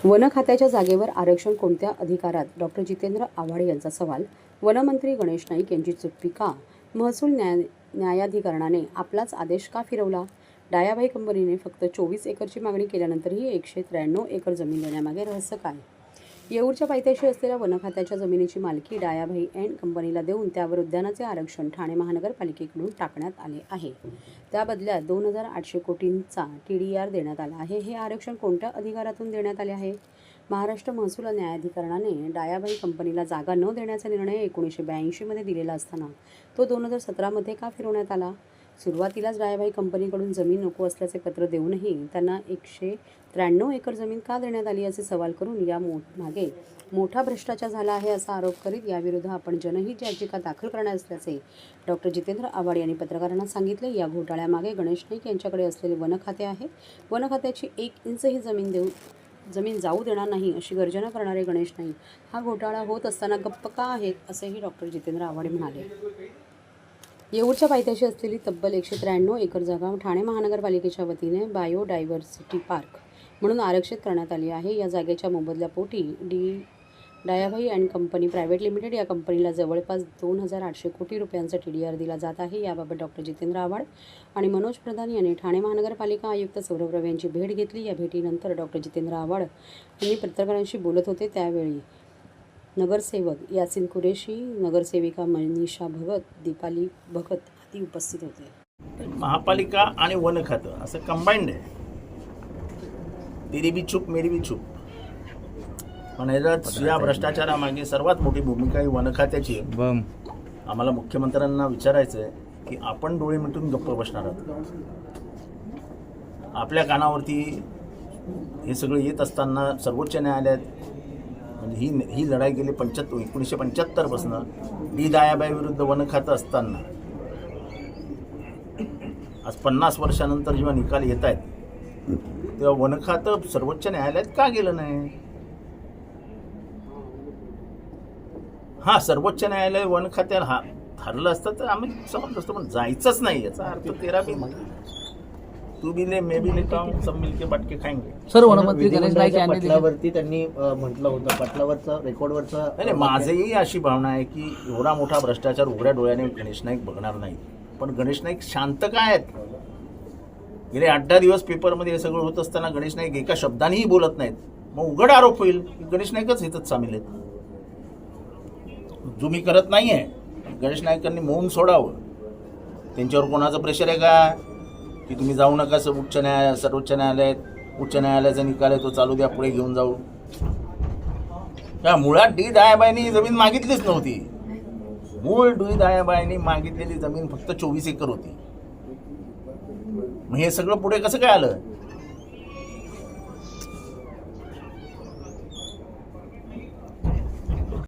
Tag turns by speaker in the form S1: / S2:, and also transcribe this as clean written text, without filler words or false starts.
S1: One खात्याच्या जागेवर आरक्षण कोणत्या अधिकारात? डॉक्टर जितेंद्र आव्हाड यांचा सवाल. वनमंत्री गणेश नाईक यांची चुप्पी का? महसूल न्यायाधिकरणाने आपलाच आदेश का फिरवला? डायाभाई कंपनीने फक्त 24 एकरची मागणी केल्यानंतरही 193 एकर जमीन देण्यामागे रहस्य काय? येऊरच्या पायथ्याशी असलेल्या वन खात्याच्या जमिनीची मालकी डायाभाई अँड कंपनीला देऊन त्यावर उद्यानाचे आरक्षण ठाणे महानगरपालिकेकडून टाकण्यात आले आहे. त्या बदल्यात 2,800 कोटींचा TDR देण्यात आला आहे. हे आरक्षण कोणत्या अधिकारातून देण्यात आले आहे? महाराष्ट्र महसूल न्यायाधिकरणाने डायाभाई कंपनीला जागा न देण्याचा निर्णय 1982 मध्ये दिलेला असताना तो 2017 मध्ये का फिरवण्यात आला? सुरुवातीलाच डायाभाई कंपनीकडून जमीन नको असल्याचे पत्र देऊनही त्यांना 193 एकर जमीन का देण्यात आली असे सवाल करून या मागे मोठा भ्रष्टाचार झाला आहे असा आरोप करीत याविरुद्ध आपण जनहित याचिका दाखल करणार असल्याचे डॉक्टर जितेंद्र आव्हाड यांनी पत्रकारांना सांगितले. या घोटाळ्यामागे गणेश नाईक यांच्याकडे असलेले वन खाते आहे. वन खात्याची 1 इंचही जमीन जाऊ देणार नाही अशी गर्जना करणारे गणेश नाईक हा घोटाळा होत असताना गप्प का आहेत असेही डॉक्टर जितेंद्र आव्हाड म्हणाले. येऊरच्या पायथ्याशी असलेली तब्बल 193 एकर जागा ठाणे महानगरपालिकेच्या वतीने बायोडायव्हर्सिटी पार्क म्हणून आरक्षित करण्यात आली आहे. या जागेच्या मोबदल्यापोटी Dayabhai and company private limited या कंपनीला जवळपास 2,800 कोटी रुपयांचा TDR दिला जात आहे. याबाबत डॉक्टर जितेंद्र आव्हाड आणि मनोज प्रधान यांनी ठाणे महानगरपालिका आयुक्त सौरभ राव यांची भेट घेतली. या भेटीनंतर डॉक्टर जितेंद्र आव्हाड यांनी पत्रकारांशी बोलत होते. त्यावेळी नगरसेवक यासिन कुरेशी, नगरसेविका मनीषा भगत, दीपाली भगत आदी उपस्थित होते.
S2: महापालिका आणि वन खातं असं कंबाईंड आहे. तेरी भी चूप मेरी भी चूप. पण या भ्रष्टाचारामागे सर्वात मोठी भूमिका ही वन खात्याची आहे. आम्हाला मुख्यमंत्र्यांना विचारायचं आहे की आपण डोळे मिटून गप्प बसणार आहात. आपल्या कानावरती हे सगळं येत असताना सर्वोच्च न्यायालयात म्हणजे ही लढाई गेली 1975 पासून डायाबाई विरुद्ध वन खातं असताना आज 50 वर्षानंतर जेव्हा निकाल येत आहेत तेव्हा वन खातं सर्वोच्च न्यायालयात का गेलं नाही? हा, सर्वोच्च न्यायालय वन खात्याला ठरलं असतं तर आम्ही समजलो असतो, पण जायचंच नाही. याचा अर्थ तेरा भी तू भी ले मैं भी लेता हूं, सब मिलके बांट के खाएंगे.
S3: सर, वनमंत्री गणेश नाईक यांनी
S4: पटलावरती त्यांनी म्हटलं होतं, पटलावरचा रेकॉर्डवरचा
S2: नाही, माझीही अशी भावना आहे की एवढा मोठा भ्रष्टाचार उघड्या डोळ्याने गणेश नाईक बघणार नाही. पण गणेश नाईक शांत काय आहेत? गेले 8-10 दिवस पेपरमध्ये हे सगळं होत असताना गणेश नाईक एका शब्दानेही बोलत नाहीत. मग उघड आरोप होईल की गणेश नाईकच ह्याच्यात सामील आहेत. जो मी करत नाही आहे, गणेश नाईकांनी मौन सोडावं. त्यांच्यावर कोणाचं प्रेशर आहे का की तुम्ही जाऊ नका सर्वोच्च न्यायालयात, उच्च न्यायालयाचा निकाल आहे तो चालू द्या, पुढे घेऊन जाऊ. त्या मुळात डायाबाईंनी जमीन मागितलीच नव्हती. मूळ डायाबाईंनी मागितलेली जमीन फक्त 24 एकर होती. मग हे सगळं पुढे कसं काय आलं?